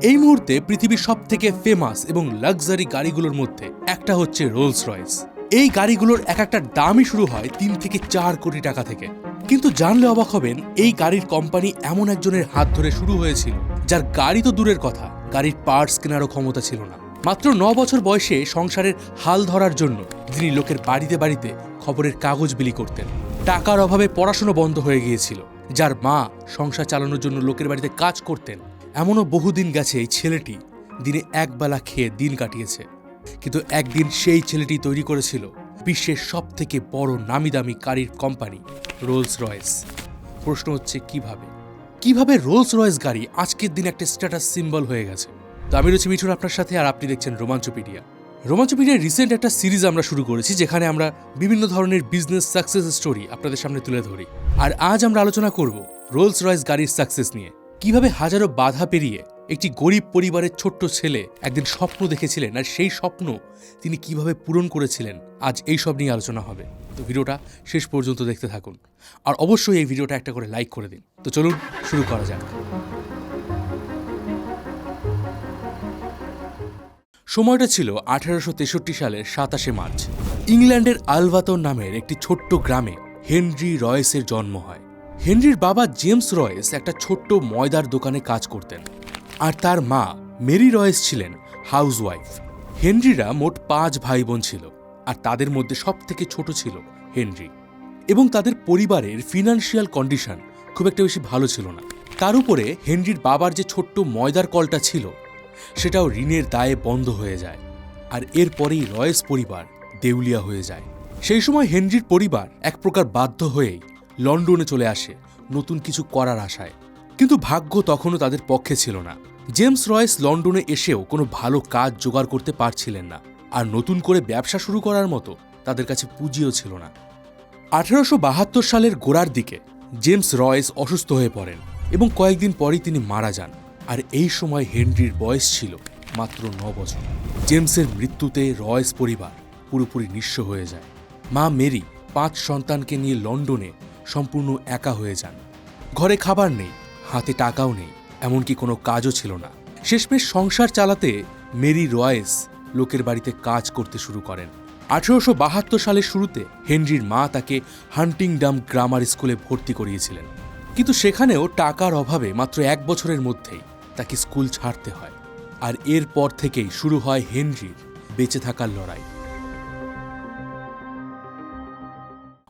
এই মুহূর্তে পৃথিবীর সবথেকে ফেমাস এবং লাক্সারি গাড়িগুলোর মধ্যে একটা হচ্ছে রোলস রয়েস। এই গাড়িগুলোর এক একটা দামই শুরু হয় 3 থেকে 4 কোটি টাকা থেকে। কিন্তু জানলে অবাক হবেন, এই গাড়ির কোম্পানি এমন একজনের হাত ধরে শুরু হয়েছিল যার গাড়ি তো দূরের কথা, গাড়ির পার্টস কেনারও ক্ষমতা ছিল না। মাত্র 9 বছর বয়সে সংসারের হাল ধরার জন্য যিনি লোকের বাড়িতে বাড়িতে খবরের কাগজ বিলি করতেন। টাকার অভাবে পড়াশোনা বন্ধ হয়ে গিয়েছিল, যার মা সংসার চালানোর জন্য লোকের বাড়িতে কাজ করতেন। এমনও বহুদিন গেছে এই ছেলেটি দিনে একবেলা খেয়ে দিন কাটিয়েছে। কিন্তু একদিন সেই ছেলেটি তৈরি করেছিল বিশ্বের সবথেকে বড় নামিদামি গাড়ির কোম্পানি রোলস রয়েস। প্রশ্ন হচ্ছে কিভাবে রোলস রয়েস গাড়ি আজকের দিন একটা স্ট্যাটাস সিম্বল হয়ে গেছে। তো আমি রয়েছি মিঠুন আপনার সাথে, আর আপনি দেখছেন রোমাঞ্চপিডিয়া। রোমাঞ্চপিডিয়ার রিসেন্ট একটা সিরিজ আমরা শুরু করেছি, যেখানে আমরা বিভিন্ন ধরনের বিজনেস সাকসেস স্টোরি আপনাদের সামনে তুলে ধরি। আর আজ আমরা আলোচনা করব রোলস রয়েস গাড়ির সাকসেস নিয়ে। কিভাবে হাজারো বাধা পেরিয়ে একটি গরিব পরিবারের ছোট্ট ছেলে একদিন স্বপ্ন দেখেছিলেন, আর সেই স্বপ্ন তিনি কিভাবে পূরণ করেছিলেন, আজ এই সব নিয়ে আলোচনা হবে। তো ভিডিওটা শেষ পর্যন্ত দেখতে থাকুন, আর অবশ্যই এই ভিডিওটা একটা করে লাইক করে দিন। তো চলুন শুরু করা যাক। সময়টা ছিল 1863 সালের 27শে মার্চ। ইংল্যান্ডের আলভাতন নামের একটি ছোট্ট গ্রামে হেনরি রয়েসের জন্ম হয়। হেনরির বাবা জেমস রয়েস একটা ছোট্ট ময়দার দোকানে কাজ করতেন, আর তার মা মেরি রয়েস ছিলেন হাউসওয়াইফ। হেনরিরা মোট 5 ভাই বোন ছিল, আর তাদের মধ্যে সবথেকে ছোট ছিল হেনরি। এবং তাদের পরিবারের ফিনান্সিয়াল কন্ডিশন খুব একটা বেশি ভালো ছিল না। তার উপরে হেনরির বাবার যে ছোট্ট ময়দার কলটা ছিল, সেটাও ঋণের দায়ে বন্ধ হয়ে যায়, আর এরপরেই রয়েস পরিবার দেউলিয়া হয়ে যায়। সেই সময় হেনরির পরিবার এক প্রকার বাধ্য হয়েই লন্ডনে চলে আসে নতুন কিছু করার আশায়। কিন্তু ভাগ্য তখনও তাদের পক্ষে ছিল না। জেমস রয়েস লন্ডনে এসেও কোনো ভালো কাজ জোগাড় করতে পারছিলেন না, আর নতুন করে ব্যবসা শুরু করার মতো তাদের কাছে পুঁজিও ছিল না। 1872 সালের গোড়ার দিকে জেমস রয়েস অসুস্থ হয়ে পড়েন, এবং কয়েকদিন পরই তিনি মারা যান। আর এই সময় হেনরির বয়স ছিল মাত্র 9 বছর। জেমসের মৃত্যুতে রয়েস পরিবার পুরোপুরি নিঃস্ব হয়ে যায়। মা মেরি 5 সন্তানকে নিয়ে লন্ডনে সম্পূর্ণ একা হয়ে যান। ঘরে খাবার নেই, হাতে টাকাও নেই, এমনকি কোনো কাজও ছিল না। শেষমেশ সংসার চালাতে মেরি রয়েস লোকের বাড়িতে কাজ করতে শুরু করেন। 1872 সালের শুরুতে হেনরির মা তাকে হান্টিংডাম গ্রামার স্কুলে ভর্তি করিয়েছিলেন, কিন্তু সেখানেও টাকার অভাবে মাত্র 1 বছরের মধ্যেই তাকে স্কুল ছাড়তে হয়। আর এরপর থেকেই শুরু হয় হেনরির বেঁচে থাকার লড়াই।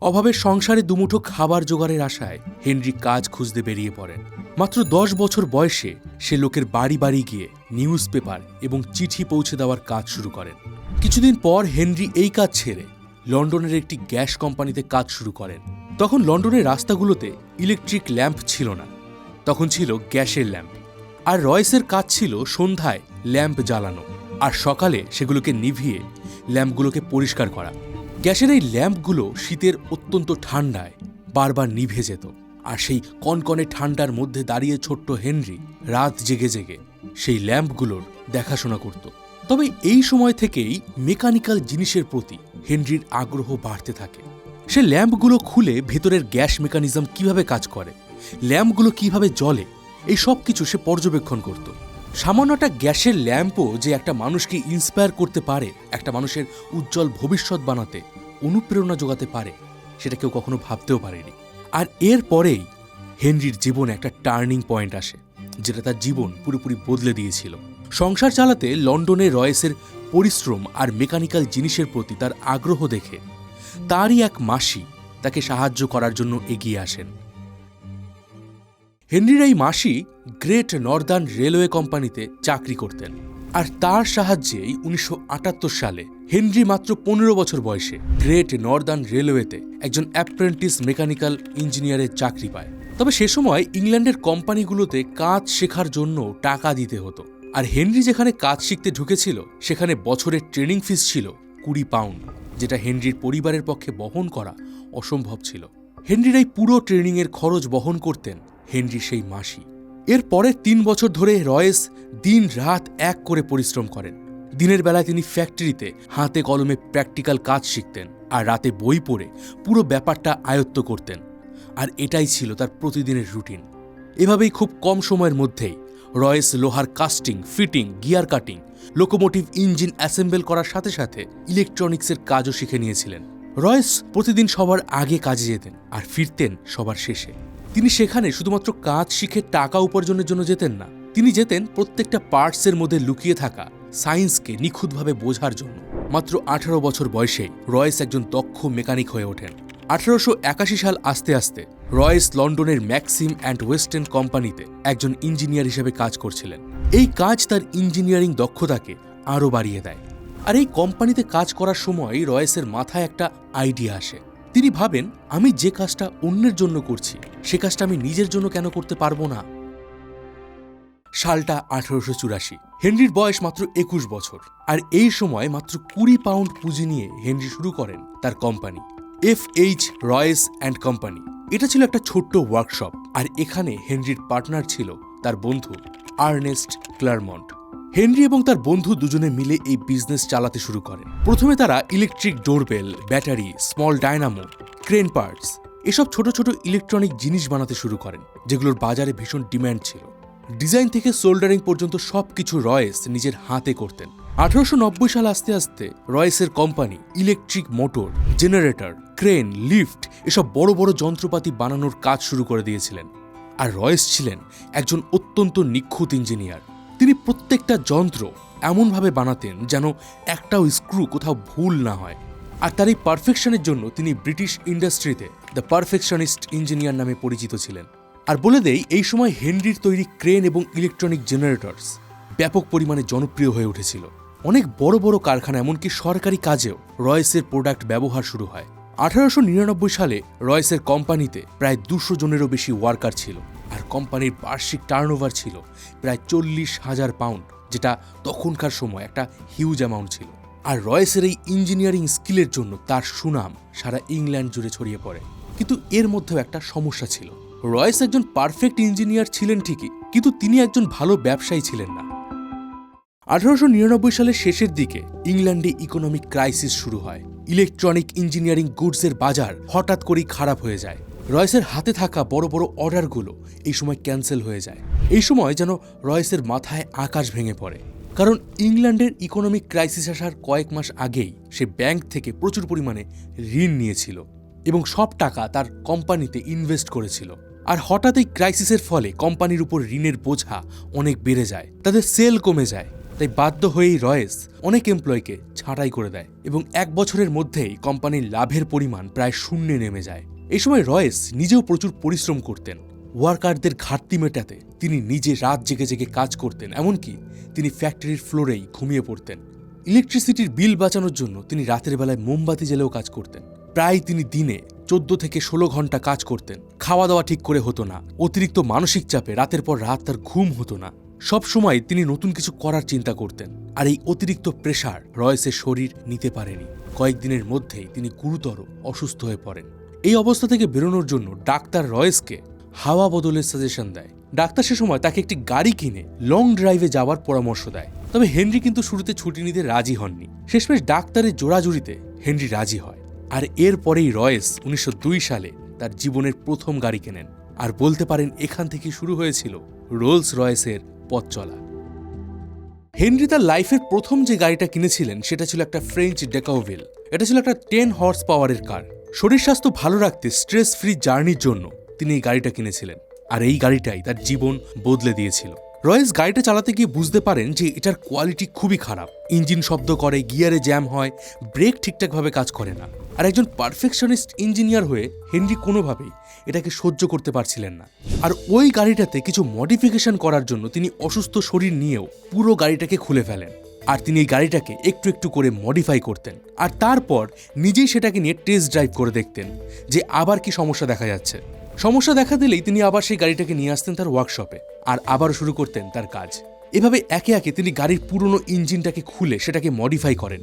অভাবের সংসারে দুমুঠো খাবার জোগাড়ের আশায় হেনরি কাজ খুঁজতে বেরিয়ে পড়েন। মাত্র 10 বছর বয়সে সে লোকের বাড়ি বাড়ি গিয়ে নিউজ পেপার এবং চিঠি পৌঁছে দেওয়ার কাজ শুরু করেন। কিছুদিন পর হেনরি এই কাজ ছেড়ে লন্ডনের একটি গ্যাস কোম্পানিতে কাজ শুরু করেন। তখন লন্ডনের রাস্তাগুলোতে ইলেকট্রিক ল্যাম্প ছিল না, তখন ছিল গ্যাসের ল্যাম্প। আর রয়েসের কাজ ছিল সন্ধ্যায় ল্যাম্প জ্বালানো, আর সকালে সেগুলোকে নিভিয়ে ল্যাম্পগুলোকে পরিষ্কার করা। গ্যাসের এই ল্যাম্পগুলো শীতের অত্যন্ত ঠান্ডায় বারবার নিভে যেত, আর সেই কনকনে ঠান্ডার মধ্যে দাঁড়িয়ে ছোট্ট হেনরি রাত জেগে জেগে সেই ল্যাম্পগুলোর দেখাশোনা করত। তবে এই সময় থেকেই মেকানিক্যাল জিনিসের প্রতি হেনরির আগ্রহ বাড়তে থাকে। সে ল্যাম্পগুলো খুলে ভেতরের গ্যাস মেকানিজম কিভাবে কাজ করে, ল্যাম্পগুলো কিভাবে জ্বলে, এই সব কিছু সে পর্যবেক্ষণ করত। সামান্য একটা গ্যাসের ল্যাম্পও যে একটা মানুষকে ইন্সপায়ার করতে পারে, একটা মানুষের উজ্জ্বল ভবিষ্যৎ বানাতে অনুপ্রেরণা যোগাতে পারে, সেটা কেউ কখনো ভাবতেও পারেনি। আর এরপরেই হেনরির জীবনে একটা টার্নিং পয়েন্ট আসে, যেটা তার জীবন পুরোপুরি বদলে দিয়েছিল। সংসার চালাতে লন্ডনে রয়েসের পরিশ্রম আর মেকানিক্যাল জিনিসের প্রতি তার আগ্রহ দেখে তারই এক মাসি তাকে সাহায্য করার জন্য এগিয়ে আসেন। হেনরির এই মাসি গ্রেট নর্দার্ন রেলওয়ে কোম্পানিতে চাকরি করতেন, আর তার সাহায্যেই 1978 সালে হেনরি মাত্র 15 বছর বয়সে গ্রেট নর্দার্ন রেলওয়েতে একজন অ্যাপ্রেন্টিস মেকানিক্যাল ইঞ্জিনিয়ারের চাকরি পায়। তবে সে সময় ইংল্যান্ডের কোম্পানিগুলোতে কাজ শেখার জন্য টাকা দিতে হতো, আর হেনরি যেখানে কাজ শিখতে ঢুকেছিল সেখানে বছরের ট্রেনিং ফিস ছিল 20 পাউন্ড, যেটা হেনরির পরিবারের পক্ষে বহন করা অসম্ভব ছিল। হেনরির এই পুরো ট্রেনিংয়ের খরচ বহন করতেন হেনরির সেই মাসি। এর পরের 3 বছর ধরে রয়েস দিন রাত এক করে পরিশ্রম করেন। দিনের বেলায় তিনি ফ্যাক্টরিতে হাতে কলমে প্র্যাকটিক্যাল কাজ শিখতেন, আর রাতে বই পড়ে পুরো ব্যাপারটা আয়ত্ত করতেন। আর এটাই ছিল তার প্রতিদিনের রুটিন। এভাবেই খুব কম সময়ের মধ্যেই রয়েস লোহার casting, fitting, gear cutting, locomotive engine assemble করার সাথে সাথে ইলেকট্রনিক্সের কাজও শিখে নিয়েছিলেন। রয়েস প্রতিদিন সবার আগে কাজে যেতেন আর ফিরতেন সবার শেষে। তিনি সেখানে শুধুমাত্র কাজ শিখে টাকা উপার্জনের জন্য যেতেন না, তিনি যেতেন প্রত্যেকটা পার্টসের মধ্যে লুকিয়ে থাকা সায়েন্সকে নিখুঁতভাবে বোঝার জন্য। মাত্র 18 বছর বয়সেই রয়েস একজন দক্ষ মেকানিক হয়ে ওঠেন। 1881 সাল আসতে আসতে রয়েস লন্ডনের ম্যাক্সিম অ্যান্ড ওয়েস্টার্ন কোম্পানিতে একজন ইঞ্জিনিয়ার হিসেবে কাজ করছিলেন। এই কাজ তার ইঞ্জিনিয়ারিং দক্ষতাকে আরও বাড়িয়ে দেয়। আর এই কোম্পানিতে কাজ করার সময় রয়েসের মাথায় একটা আইডিয়া আসে। তিনি ভাবেন, আমি যে কাজটা অন্যের জন্য করছি সে কাজটা আমি নিজের জন্য কেন করতে পারবো না। সালটা 1884। হেনরির বয়স মাত্র 21 বছর, আর এই সময় মাত্র 20 পাউন্ড পুঁজি নিয়ে হেনরি শুরু করেন তার company FH Royce and company. এটা ছিল একটা ছোট্ট ওয়ার্কশপ, আর এখানে হেনরির পার্টনার ছিল তার বন্ধু আর্নেস্ট ক্লারমন্ট। হেনরি এবং তার বন্ধু দুজনে মিলে এই বিজনেস চালাতে শুরু করেন। প্রথমে তারা electric doorbell, battery, small Dynamo, crane parts, এসব ছোট ছোট ইলেকট্রনিক জিনিস বানাতে শুরু করেন, যেগুলোর বাজারে ভীষণ ডিম্যান্ড ছিল। ডিজাইন থেকে সোল্ডারিং পর্যন্ত সবকিছু রয়েস নিজের হাতে করতেন। 1890 সাল আসতে আসতে রয়েসের company electric motor, generator, crane, lift এসব বড় বড় যন্ত্রপাতি বানানোর কাজ শুরু করে দিয়েছিলেন। আর রয়েস ছিলেন একজন অত্যন্ত নিখুঁত ইঞ্জিনিয়ার। তিনি প্রত্যেকটা যন্ত্র এমনভাবে বানাতেন যেন একটাও স্ক্রু কোথাও ভুল না হয়। আর তার এই পারফেকশনের জন্য তিনি ব্রিটিশ ইন্ডাস্ট্রিতে দ্য পারফেকশনিস্ট ইঞ্জিনিয়ার নামে পরিচিত ছিলেন। আর বলে দেই, এই সময় হেনরির তৈরি ক্রেন এবং ইলেকট্রনিক জেনারেটরস ব্যাপক পরিমাণে জনপ্রিয় হয়ে উঠেছিল। অনেক বড় বড় কারখানা, এমনকি সরকারি কাজেও রয়েসের প্রোডাক্ট ব্যবহার শুরু হয়। 1899 সালে রয়েসের কোম্পানিতে প্রায় 200 জনেরও বেশি ওয়ার্কার ছিল, আর কোম্পানির বার্ষিক টার্নওভার ছিল প্রায় 40,000 পাউন্ড, যেটা তখনকার সময় একটা হিউজ অ্যামাউন্ট ছিল। আর রয়েসের এই ইঞ্জিনিয়ারিং স্কিলের জন্য তার সুনাম সারা ইংল্যান্ড জুড়ে ছড়িয়ে পড়ে। কিন্তু এর মধ্যেও একটা সমস্যা ছিল। রয়েস একজন পারফেক্ট ইঞ্জিনিয়ার ছিলেন ঠিকই, কিন্তু তিনি একজন ভালো ব্যবসায়ী ছিলেন না। 1899 সালের শেষের দিকে ইংল্যান্ডে ইকোনমিক ক্রাইসিস শুরু হয়। ইলেকট্রনিক ইঞ্জিনিয়ারিং গুডসের বাজার হঠাৎ করেই খারাপ হয়ে যায়। রয়েসের হাতে থাকা বড় বড় অর্ডারগুলো এই সময় ক্যান্সেল হয়ে যায়। এই সময় যেন রয়েসের মাথায় আকাশ ভেঙে পড়ে, কারণ ইংল্যান্ডের ইকোনমিক ক্রাইসিস আসার কয়েক মাস আগেই সে ব্যাংক থেকে প্রচুর পরিমাণে ঋণ নিয়েছিল এবং সব টাকা তার কোম্পানিতে ইনভেস্ট করেছিল। আর হঠাৎ এই ক্রাইসিসের ফলে কোম্পানির উপর ঋণের বোঝা অনেক বেড়ে যায়, তাদের সেল কমে যায়। তাই বাধ্য হয়েই রয়েস অনেক এমপ্লয়িকে ছাঁটাই করে দেয় এবং 1 বছরের মধ্যেই কোম্পানির লাভের পরিমাণ প্রায় শূন্যে নেমে যায়। এই সময় রয়েস নিজেও প্রচুর পরিশ্রম করতেন। ওয়ার্কারদের ঘাটতি মেটাতে তিনি নিজে রাত জেগে জেগে কাজ করতেন, এমনকি তিনি ফ্যাক্টরির ফ্লোরেই ঘুমিয়ে পড়তেন। ইলেকট্রিসিটির বিল বাঁচানোর জন্য তিনি রাতের বেলায় মোমবাতি জ্বেলেও কাজ করতেন। প্রায় তিনি দিনে 14 থেকে 16 ঘন্টা কাজ করতেন। খাওয়া দাওয়া ঠিক করে হতো না, অতিরিক্ত মানসিক চাপে রাতের পর রাত তার ঘুম হতো না। সব সময় তিনি নতুন কিছু করার চিন্তা করতেন, আর এই অতিরিক্ত প্রেসার রয়েসের শরীর নিতে পারেনি। কয়েকদিনের মধ্যেই তিনি গুরুতর অসুস্থ হয়ে পড়েন। এই অবস্থা থেকে বেরোনোর জন্য ডাক্তার রয়েসকে হাওয়া বদলের সাজেশন দেয়। ডাক্তার সে সময় তাকে একটি গাড়ি কিনে লং ড্রাইভে যাওয়ার পরামর্শ দেয়। তবে হেনরি কিন্তু শুরুতে ছুটি নিতে রাজি হননি। শেষমেশ ডাক্তারের জোড়াজুড়িতে হেনরি রাজি হয়, আর এরপরেই রয়েস 1902 সালে তার জীবনের প্রথম গাড়ি কেনেন। আর বলতে পারেন এখান থেকে শুরু হয়েছিল রোলস রয়েসের পথ চলা। হেনরি তার লাইফের প্রথম যে গাড়িটা কিনেছিলেন সেটা ছিল একটা ফ্রেঞ্চ ডেকাউভিল। এটা ছিল একটা 10 হর্স পাওয়ারের কার। শরীর স্বাস্থ্য ভালো রাখতে স্ট্রেস ফ্রি জার্নির জন্য তিনি এই গাড়িটা কিনেছিলেন, আর এই গাড়িটাই তার জীবন বদলে দিয়েছিল। রয়েস গাড়িটা চালাতে গিয়ে বুঝতে পারেন যে এটার কোয়ালিটি খুবই খারাপ। ইঞ্জিন শব্দ করে, গিয়ারে জ্যাম হয়, ব্রেক ঠিকঠাকভাবে কাজ করে না। আর একজন পারফেকশনিস্ট ইঞ্জিনিয়ার হয়ে হেনরি কোনোভাবেই এটাকে সহ্য করতে পারছিলেন না। আর ওই গাড়িটাতে কিছু মডিফিকেশন করার জন্য তিনি অসুস্থ শরীর নিয়েও পুরো গাড়িটাকে খুলে ফেলেন। আর তিনি এই গাড়িটাকে একটু একটু করে মডিফাই করতেন, আর তারপর নিজেই সেটাকে নিয়ে টেস্ট ড্রাইভ করে দেখতেন যে আবার কি সমস্যা দেখা যাচ্ছে। সমস্যা দেখা দিলেই তিনি আবার সেই গাড়িটাকে নিয়ে আসতেন তার ওয়ার্কশপে, আর আবারও শুরু করতেন তার কাজ। এভাবে একে একে তিনি গাড়ির পুরনো ইঞ্জিনটাকে খুলে সেটাকে মডিফাই করেন,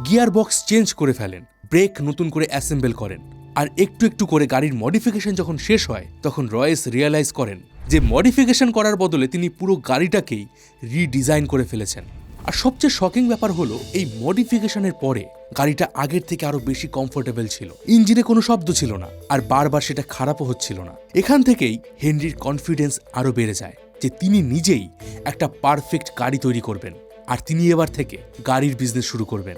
গিয়ার বক্স চেঞ্জ করে ফেলেন, ব্রেক নতুন করে অ্যাসেম্বল করেন। আর একটু একটু করে গাড়ির মডিফিকেশন যখন শেষ হয় তখন রয়েস রিয়েলাইজ করেন যে মডিফিকেশন করার বদলে তিনি পুরো গাড়িটাকেই রিডিজাইন করে ফেলেছেন। আর সবচেয়ে শকিং ব্যাপার হলো এই মডিফিকেশনের পরে গাড়িটা আগের থেকে আরো বেশি কমফোর্টেবল ছিল, ইঞ্জিনে কোনো শব্দ ছিল না, আর বারবার সেটা খারাপও হচ্ছিল না। এখান থেকেই হেনরির কনফিডেন্স আরো বেড়ে যায়। যে তিনি নিজেই একটা পারফেক্ট গাড়ি তৈরি করবেন আর তিনি এবার থেকে গাড়ির বিজনেস শুরু করবেন।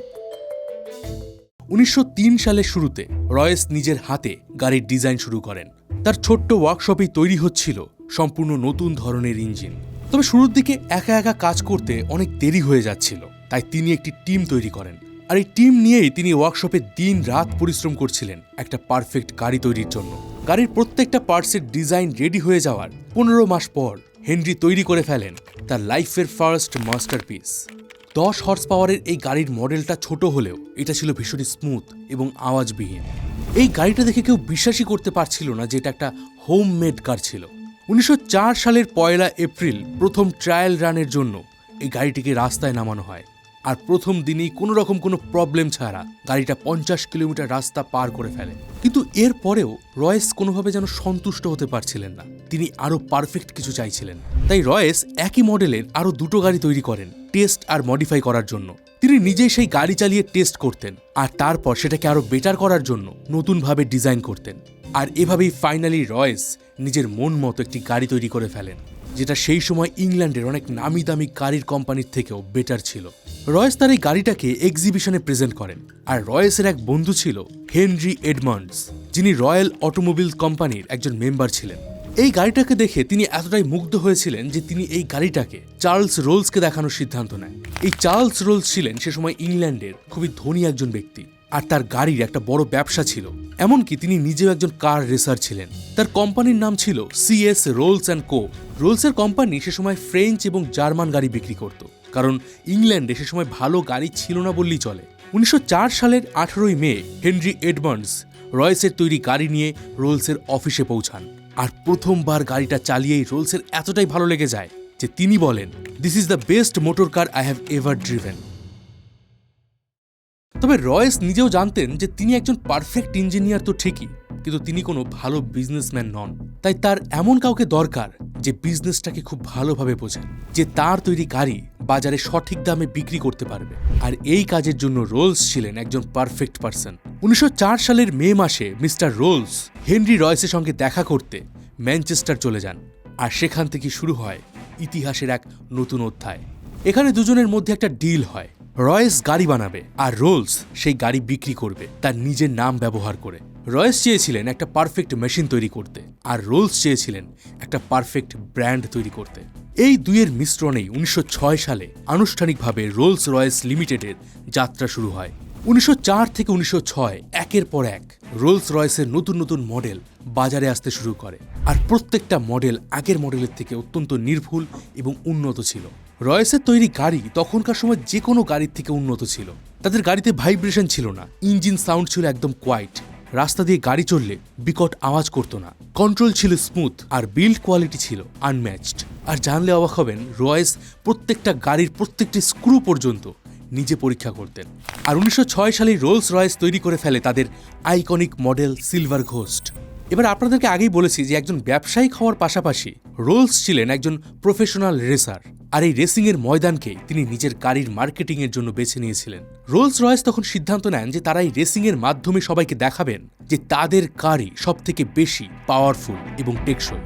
1903 সালের শুরুতে রয়েস নিজের হাতে গাড়ির ডিজাইন শুরু করেন। তার ছোট্ট ওয়ার্কশপেই তৈরি হচ্ছিল সম্পূর্ণ নতুন ধরনের ইঞ্জিন। তবে শুরুর দিকে একা একা কাজ করতে অনেক দেরি হয়ে যাচ্ছিল, তাই তিনি একটি টিম তৈরি করেন। আর এই টিম নিয়েই তিনি ওয়ার্কশপে দিন রাত পরিশ্রম করছিলেন একটা পারফেক্ট গাড়ি তৈরির জন্য। গাড়ির প্রত্যেকটা পার্টসের ডিজাইন রেডি হয়ে যাওয়ার 15 মাস পর হেনরি তৈরি করে ফেলেন তার লাইফের ফার্স্ট মাস্টারপিস। 10 হর্স পাওয়ারের এই গাড়ির মডেলটা ছোট হলেও এটা ছিল ভীষণই স্মুথ এবং আওয়াজবিহীন। এই গাড়িটা দেখে কেউ বিশ্বাসই করতে পারছিল না যে এটা একটা হোমমেড কার ছিল। 1904 সালের 1 এপ্রিল প্রথম ট্রায়াল রানের জন্য এই গাড়িটিকে রাস্তায় নামানো হয়। আর প্রথম দিনই কোনো রকম কোনো প্রবলেম ছাড়া গাড়িটা 50 কিলোমিটার রাস্তা পার করে ফেলে। কিন্তু এর পরেও রয়েস কোনোভাবে যেন সন্তুষ্ট হতে পারছিলেন না, তিনি আরও পারফেক্ট কিছু চাইছিলেন। তাই রয়েস একই মডেলের আরও 2টো গাড়ি তৈরি করেন টেস্ট আর মডিফাই করার জন্য। তিনি নিজেই সেই গাড়ি চালিয়ে টেস্ট করতেন আর তারপর সেটাকে আরও বেটার করার জন্য নতুনভাবে ডিজাইন করতেন। আর এভাবেই ফাইনালি রয়েস নিজের মন মতো একটি গাড়ি তৈরি করে ফেলেন, যেটা সেই সময় ইংল্যান্ডের অনেক নামি দামি গাড়ির কোম্পানির থেকেও বেটার ছিল। রয়েস তার এই গাড়িটাকে এক্সিবিশনে প্রেজেন্ট করেন। আর রয়েসের এক বন্ধু ছিল হেনরি এডমন্ডস, যিনি রয়্যাল অটোমোবিল কোম্পানির একজন মেম্বার ছিলেন। এই গাড়িটাকে দেখে তিনি এতটাই মুগ্ধ হয়েছিলেন যে তিনি এই গাড়িটাকে চার্লস রোলসকে দেখানোর সিদ্ধান্ত নেন। এই চার্লস রোলস ছিলেন সে সময় ইংল্যান্ডের খুবই ধনী একজন ব্যক্তি, আর তার গাড়ির একটা বড় ব্যবসা ছিল। এমনকি তিনি নিজেও একজন কার রেসার ছিলেন। তার কোম্পানির নাম ছিল CS রোলস অ্যান্ড কো। রোলসের কোম্পানি সে সময় ফ্রেঞ্চ এবং জার্মান গাড়ি বিক্রি করত, কারণ ইংল্যান্ডে সে সময় ভালো গাড়ি ছিল না বললেই চলে। 1904 সালের 18 মে হেনরি এডমন্ডস রয়েসের তৈরি গাড়ি নিয়ে রোলসের অফিসে পৌঁছান। আর প্রথমবার গাড়িটা চালিয়েই রোলসের এতটাই ভালো লেগে যায় যে তিনি বলেন, "this is the best motor car I have ever driven." তবে রয়েস নিজেও জানতেন যে তিনি একজন পারফেক্ট ইঞ্জিনিয়ার তো ঠিকই, কিন্তু তিনি কোনো ভালো বিজনেসম্যান নন। তাই তার এমন কাউকে দরকার যে বিজনেসটাকে খুব ভালোভাবে বোঝেন, যে তার তৈরি গাড়ি বাজারে সঠিক দামে বিক্রি করতে পারবে। আর এই কাজের জন্য রোলস ছিলেন একজন পারফেক্ট পারসন। 1904 সালের মে মাসে মিস্টার রোলস হেনরি রয়েসের সঙ্গে দেখা করতে ম্যানচেস্টার চলে যান। আর সেখান থেকে শুরু হয় ইতিহাসের এক নতুন অধ্যায়। এখানে দুজনের মধ্যে একটা ডিল হয়। রয়েস গাড়ি বানাবে আর রোলস সেই গাড়ি বিক্রি করবে তার নিজের নাম ব্যবহার করে। রয়েস চেয়েছিলেন একটা পারফেক্ট মেশিন তৈরি করতে, আর রোলস চেয়েছিলেন একটা পারফেক্ট ব্র্যান্ড তৈরি করতে। এই দুইয়ের মিশ্রণেই 1906 সালে আনুষ্ঠানিকভাবে রোলস রয়েস লিমিটেডের যাত্রা শুরু হয়। 1904 থেকে 1906 একের পর এক রোলস রয়েসের নতুন নতুন মডেল বাজারে আসতে শুরু করে। আর প্রত্যেকটা মডেল আগের মডেলের থেকে অত্যন্ত নির্ভুল এবং উন্নত ছিল। রয়েসের তৈরি গাড়ি তখনকার সময় যে কোনো গাড়ির থেকে উন্নত ছিল। তাদের গাড়িতে ভাইব্রেশন ছিল না, ইঞ্জিন সাউন্ড ছিল একদম কোয়াইট, রাস্তা দিয়ে গাড়ি চললে বিকট আওয়াজ করতো না, কন্ট্রোল ছিল স্মুথ, আর বিল্ড কোয়ালিটি ছিল আনম্যাচড। আর জানলে অবাক হবেন, রয়েস প্রত্যেকটা গাড়ির প্রত্যেকটি স্ক্রু পর্যন্ত নিজে পরীক্ষা করতেন। আর 1906 সালে রোলস রয়েস তৈরি করে ফেলে তাদের আইকনিক মডেল সিলভার ঘোস্ট। এবার আপনাদেরকে আগেই বলেছি যে একজন ব্যবসায়িক হওয়ার পাশাপাশি রোলস ছিলেন একজন প্রফেশনাল রেসার। আর এই রেসিংয়ের ময়দানকে তিনি নিজের গাড়ির মার্কেটিংয়ের জন্য বেছে নিয়েছিলেন। রোলস রয়েস তখন সিদ্ধান্ত নেন যে তারা এই রেসিংয়ের মাধ্যমে সবাইকে দেখাবেন যে তাদের গাড়ি সবথেকে বেশি পাওয়ারফুল এবং টেকসই।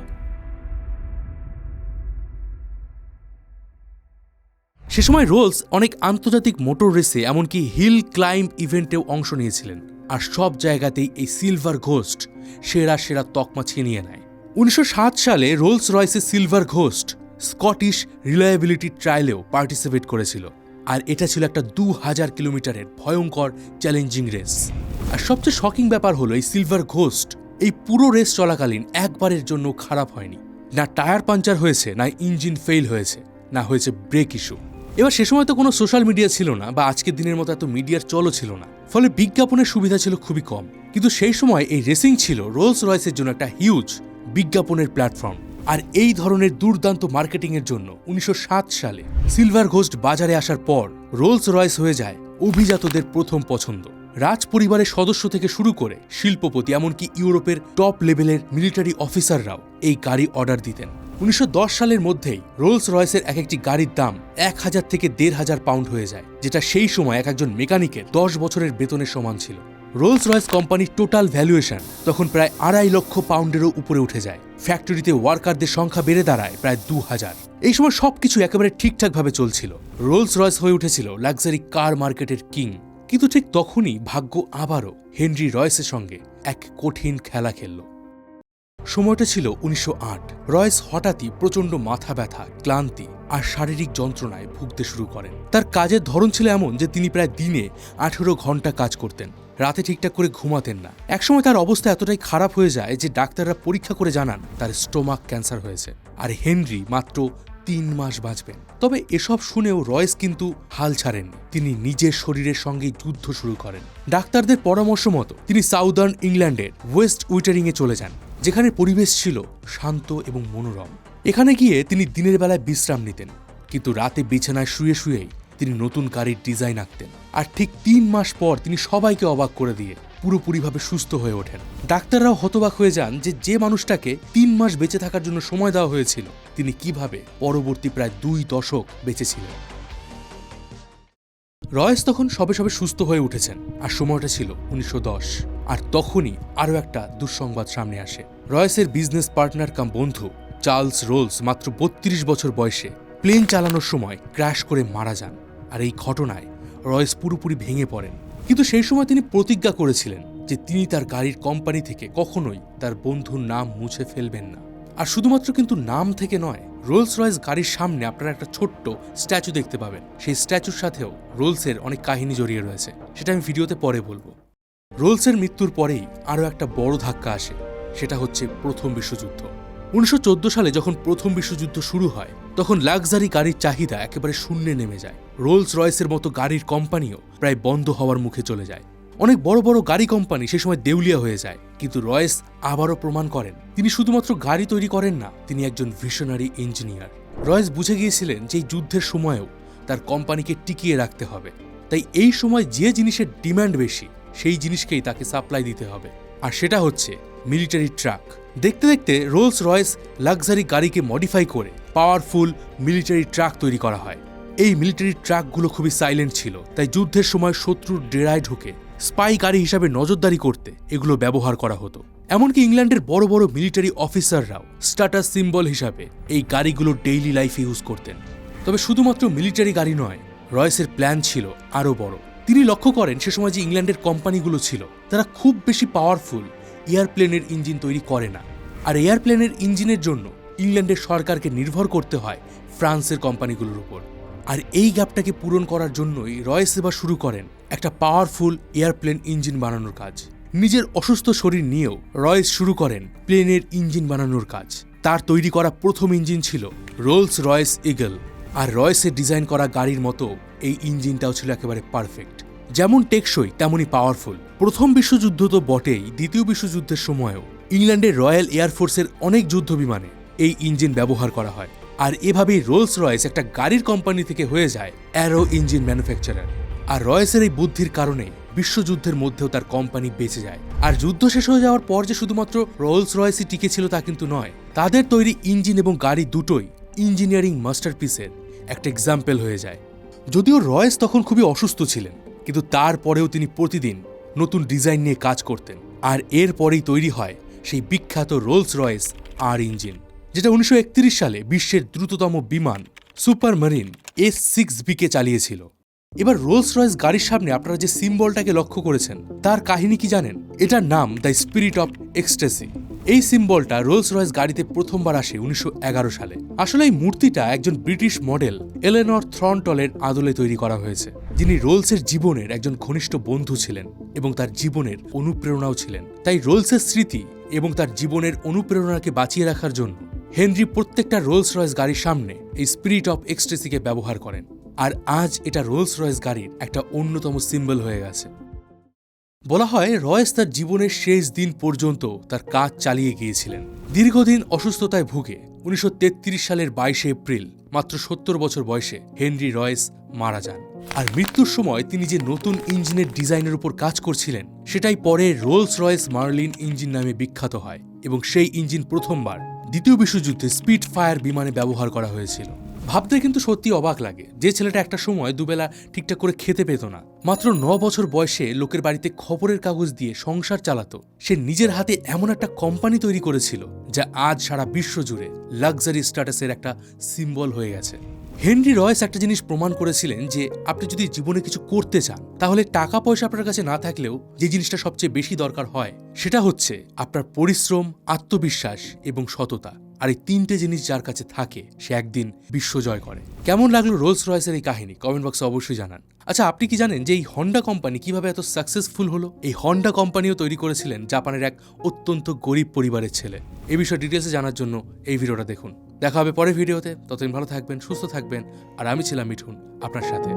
সে সময় রোলস অনেক আন্তর্জাতিক মোটর রেসে এমনকি হিল ক্লাইম্ব ইভেন্টেও অংশ নিয়েছিলেন। আর সব জায়গাতেই এই সিলভার ঘোস্ট সেরা সেরা তকমা ছিনিয়ে নেয়। 1907 সালে রোলস রয়েসের সিলভার ঘোস্ট স্কটিশ রিলায়েবিলিটি ট্রায়ালেও পার্টিসিপেট করেছিল। আর এটা ছিল একটা 2000 কিলোমিটারের ভয়ঙ্কর চ্যালেঞ্জিং রেস। আর সবচেয়ে শকিং ব্যাপার হলো এই সিলভার ঘোস্ট এই পুরো রেস চলাকালীন একবারের জন্য খারাপ হয়নি। না টায়ার পাঞ্চার হয়েছে, না ইঞ্জিন ফেল হয়েছে, না হয়েছে ব্রেক ইস্যু। এবার সে সময় তো কোনো সোশ্যাল মিডিয়া ছিল না, বা আজকের দিনের মতো এত মিডিয়ার চলও ছিল না, ফলে বিজ্ঞাপনের সুবিধা ছিল খুবই কম। কিন্তু সেই সময় এই রেসিং ছিল রোলস রয়েসের জন্য একটা হিউজ বিজ্ঞাপনের প্ল্যাটফর্ম। আর এই ধরনের দুর্দান্ত মার্কেটিংয়ের জন্য 1907 সালে সিলভার ঘোস্ট বাজারে আসার পর রোলস রয়েস হয়ে যায় অভিজাতদের প্রথম পছন্দ। রাজ পরিবারের সদস্য থেকে শুরু করে শিল্পপতি, এমনকি ইউরোপের টপ লেভেলের মিলিটারি অফিসাররাও এই গাড়ি অর্ডার দিতেন। 1910 সালের মধ্যেই রোলস রয়েসের এক একটি গাড়ির দাম 1000 থেকে 1500 পাউন্ড হয়ে যায়, যেটা সেই সময় একজন মেকানিকের 10 বছরের বেতনের সমান ছিল। রোলস রয়েস কোম্পানির টোটাল ভ্যালুয়েশন তখন প্রায় 2.5 লক্ষ পাউন্ডেরও উপরে উঠে যায়। ফ্যাক্টরিতে ওয়ার্কারদের সংখ্যা বেড়ে দাঁড়ায় প্রায় 2000। এই সময় সবকিছু একেবারে ঠিকঠাকভাবে চলছিল। রোলস রয়েস হয়ে উঠেছিল লাক্সারি কার মার্কেটের কিং। কিন্তু ঠিক তখনই ভাগ্য আবারও হেনরি রয়েসের সঙ্গে এক কঠিন খেলা খেলল। সময়টা ছিল 1908। রয়েস হঠাৎই প্রচণ্ড মাথা ব্যথা, ক্লান্তি আর শারীরিক যন্ত্রণায় ভুগতে শুরু করেন। তার কাজের ধরন ছিল এমন যে তিনি প্রায় দিনে 18 ঘন্টা কাজ করতেন, রাতে ঠিকঠাক করে ঘুমাতেন না। একসময় তার অবস্থা এতটাই খারাপ হয়ে যায় যে ডাক্তাররা পরীক্ষা করে জানান তার স্টোমাক ক্যান্সার হয়েছে, আর হেনরি মাত্র 3 মাস বাঁচবেন। তবে এসব শুনেও রয়েস কিন্তু হাল ছাড়েননি। তিনি নিজের শরীরের সঙ্গেই যুদ্ধ শুরু করেন। ডাক্তারদের পরামর্শ মতো তিনি সাউদার্ন ইংল্যান্ডের ওয়েস্ট উইটারিংয়ে চলে যান, যেখানে পরিবেশ ছিল শান্ত এবং মনোরম। এখানে গিয়ে তিনি দিনের বেলায় বিশ্রাম নিতেন, কিন্তু রাতে বিছানায় শুয়ে শুয়েই তিনি নতুন গাড়ির ডিজাইন আঁকতেন। আর ঠিক 3 মাস পর তিনি সবাইকে অবাক করে দিয়ে পুরোপুরিভাবে সুস্থ হয়ে ওঠেন। ডাক্তাররাও হতবাক হয়ে যান যে মানুষটাকে 3 মাস বেঁচে থাকার জন্য সময় দেওয়া হয়েছিল, তিনি কিভাবে পরবর্তী প্রায় 2 দশক বেঁচেছিলেন। রয়েস তখন সবে সবে সুস্থ হয়ে উঠেছেন, আর সময়টা ছিল 1910। আর তখনই আরও একটা দুঃসংবাদ সামনে আসে। রয়েসের বিজনেস পার্টনার কাম বন্ধু চার্লস রোলস মাত্র 32 বছর বয়সে প্লেন চালানোর সময় ক্র্যাশ করে মারা যান। আর এই ঘটনায় রয়েস পুরোপুরি ভেঙে পড়েন। কিন্তু সেই সময় তিনি প্রতিজ্ঞা করেছিলেন যে তিনি তার গাড়ির কোম্পানি থেকে কখনোই তার বন্ধুর নাম মুছে ফেলবেন না। আর শুধুমাত্র কিন্তু নাম থেকে নয়, রোলস রয়েস গাড়ির সামনে আপনারা একটা ছোট্ট স্ট্যাচু দেখতে পাবেন। সেই স্ট্যাচুর সাথেও রোলসের অনেক কাহিনী জড়িয়ে রয়েছে, সেটা আমি ভিডিওতে পরে বলবো। রোলসের মৃত্যুর পরেই আরও একটা বড় ধাক্কা আসে, সেটা হচ্ছে প্রথম বিশ্বযুদ্ধ। 1914 সালে যখন প্রথম বিশ্বযুদ্ধ শুরু হয়, তখন লাক্সারি গাড়ির চাহিদা একেবারে শূন্যে নেমে যায়। রোলস রয়েসের মতো গাড়ির কোম্পানিও প্রায় বন্ধ হওয়ার মুখে চলে যায়। অনেক বড় বড় গাড়ি কোম্পানি সে সময় দেউলিয়া হয়ে যায়। কিন্তু রয়েস আবারও প্রমাণ করেন তিনি শুধুমাত্র গাড়ি তৈরি করেন না, তিনি একজন ভিশনারি ইঞ্জিনিয়ার। রয়েস বুঝে গিয়েছিলেন যে এই যুদ্ধের সময়েও তার কোম্পানিকে টিকিয়ে রাখতে হবে, তাই এই সময় যে জিনিসের ডিমান্ড বেশি সেই জিনিসকেই তাকে সাপ্লাই দিতে হবে, আর সেটা হচ্ছে মিলিটারি ট্রাক। দেখতে দেখতে রোলস রয়েস লাক্সারি গাড়িকে মডিফাই করে পাওয়ারফুল মিলিটারি ট্রাক তৈরি করা হয়। এই মিলিটারি ট্রাকগুলো খুবই সাইলেন্ট ছিল, তাই যুদ্ধের সময় শত্রুর ডেরায় ঢুকে স্পাই গাড়ি হিসাবে নজরদারি করতে এগুলো ব্যবহার করা হতো। এমনকি ইংল্যান্ডের বড় বড় মিলিটারি অফিসাররাও স্ট্যাটাস সিম্বল হিসাবে এই গাড়িগুলো ডেইলি লাইফে ইউজ করতেন। তবে শুধুমাত্র মিলিটারি গাড়ি নয়, রয়েসের প্ল্যান ছিল আরও বড়। তিনি লক্ষ্য করেন সে সময় যে ইংল্যান্ডের কোম্পানিগুলো ছিল তারা খুব বেশি পাওয়ারফুল এয়ারপ্লেনের ইঞ্জিন তৈরি করে না, আর এয়ারপ্লেনের ইঞ্জিনের জন্য ইংল্যান্ডের সরকারকে নির্ভর করতে হয় ফ্রান্সের কোম্পানিগুলোর উপর। আর এই গ্যাপটাকে পূরণ করার জন্যই রয়েস এবার শুরু করেন একটা পাওয়ারফুল এয়ারপ্লেন ইঞ্জিন বানানোর কাজ। নিজের অসুস্থ শরীর নিয়েও রয়েস শুরু করেন প্লেনের ইঞ্জিন বানানোর কাজ। তার তৈরি করা প্রথম ইঞ্জিন ছিল রোলস রয়েস ইগল। আর রয়েসের ডিজাইন করা গাড়ির মতো এই ইঞ্জিনটাও ছিল একেবারে পারফেক্ট, যেমন টেকসই তেমনই পাওয়ারফুল। প্রথম বিশ্বযুদ্ধ তো বটেই, দ্বিতীয় বিশ্বযুদ্ধের সময়ও ইংল্যান্ডের রয়্যাল এয়ারফোর্সের অনেক যুদ্ধ বিমানে এই ইঞ্জিন ব্যবহার করা হয়। আর এভাবেই রোলস রয়েস একটা গাড়ির কোম্পানি থেকে হয়ে যায় অ্যারো ইঞ্জিন ম্যানুফ্যাকচারার। আর রয়েসের এই বুদ্ধির কারণে বিশ্বযুদ্ধের মধ্যেও তার কোম্পানি বেঁচে যায়। আর যুদ্ধ শেষ হয়ে যাওয়ার পর যে শুধুমাত্র রোলস রয়েসই টিকে ছিল তা কিন্তু নয়, তাদের তৈরি ইঞ্জিন এবং গাড়ি দুটোই ইঞ্জিনিয়ারিং মাস্টারপিসের একটা এক্সাম্পল হয়ে যায়। যদিও রয়েস তখন খুবই অসুস্থ ছিলেন, কিন্তু তারপরেও তিনি প্রতিদিন নতুন ডিজাইন নিয়ে কাজ করতেন। আর এরপরেই তৈরি হয় সেই বিখ্যাত রোলস রয়েস আর ইঞ্জিন, যেটা 1931 সালে বিশ্বের দ্রুততম বিমান সুপারমারিন S-6B কে চালিয়েছিল। এবার রোলস রয়েস গাড়ির সামনে আপনারা যে সিম্বলটাকে লক্ষ্য করেছেন তার কাহিনী কি জানেন? এটার নাম দ্য স্পিরিট অফ এক্সট্যাসি। এই সিম্বলটা রোলস রয়েস গাড়িতে প্রথমবার আসে 1911 সালে। আসলে এই মূর্তিটা একজন ব্রিটিশ মডেল এলেনর থ্রনটলের আদলে তৈরি করা হয়েছে, যিনি রোলসের জীবনের একজন ঘনিষ্ঠ বন্ধু ছিলেন এবং তার জীবনের অনুপ্রেরণাও ছিলেন। তাই রোলসের স্মৃতি এবং তার জীবনের অনুপ্রেরণাকে বাঁচিয়ে রাখার জন্য হেনরি প্রত্যেকটা রোলস রয়েস গাড়ির সামনে এই স্পিরিট অফ এক্সট্যাসিকে ব্যবহার করেন। আর আজ এটা রোলস রয়েস গাড়ির একটা অন্যতম সিম্বল হয়ে গেছে। বলা হয় রয়েস তার জীবনের শেষ দিন পর্যন্ত তার কাজ চালিয়ে গিয়েছিলেন। দীর্ঘদিন অসুস্থতায় ভুগে 1933 সালের 22 এপ্রিল মাত্র 70 বছর বয়সে হেনরি রয়েস মারা যান। আর মৃত্যুর সময় তিনি যে নতুন ইঞ্জিনের ডিজাইনের উপর কাজ করছিলেন সেটাই পরে রোলস রয়েস মার্লিন ইঞ্জিন নামে বিখ্যাত হয়, এবং সেই ইঞ্জিন প্রথমবার দ্বিতীয় বিশ্বযুদ্ধে স্পিড ফায়ার বিমানে ব্যবহার করা হয়েছিল। ভাবতে কিন্তু সত্যি অবাক লাগে, যে ছেলেটা একটা সময় দুবেলা ঠিকঠাক করে খেতে পেত না, মাত্র 9 বছর বয়সে লোকের বাড়িতে খবরের কাগজ দিয়ে সংসার চালাতো, সে নিজের হাতে এমন একটা কোম্পানি তৈরি করেছিল যা আজ সারা বিশ্ব জুড়ে লাক্সারি স্ট্যাটাসের একটা সিম্বল হয়ে গেছে। হেনরি রয়েস একটা জিনিস প্রমাণ করেছিলেন যে আপনি যদি জীবনে কিছু করতে চান, তাহলে টাকা পয়সা আপনার কাছে না থাকলেও যে জিনিসটা সবচেয়ে বেশি দরকার হয় সেটা হচ্ছে আপনার পরিশ্রম, আত্মবিশ্বাস এবং সততা। আর এই 3টে জিনিস যার কাছে থাকে সে একদিন বিশ্ব জয় করে। কেমন লাগলো রোলস রয়েসের এই কাহিনী কমেন্ট বক্সে অবশ্যই জানান। আচ্ছা, আপনি কি জানেন যে এই হন্ডা কোম্পানি কিভাবে এত সাকসেসফুল হলো? এই হন্ডা কোম্পানিও তৈরি করেছিলেন জাপানের এক অত্যন্ত গরিব পরিবারের ছেলে। এই বিষয়ে ডিটেলসে জানার জন্য এই ভিডিওটা দেখুন। দেখা হবে পরের ভিডিওতে, ততদিন ভালো থাকবেন, সুস্থ থাকবেন। আর আমি ছিলাম মিঠুন আপনার সাথে।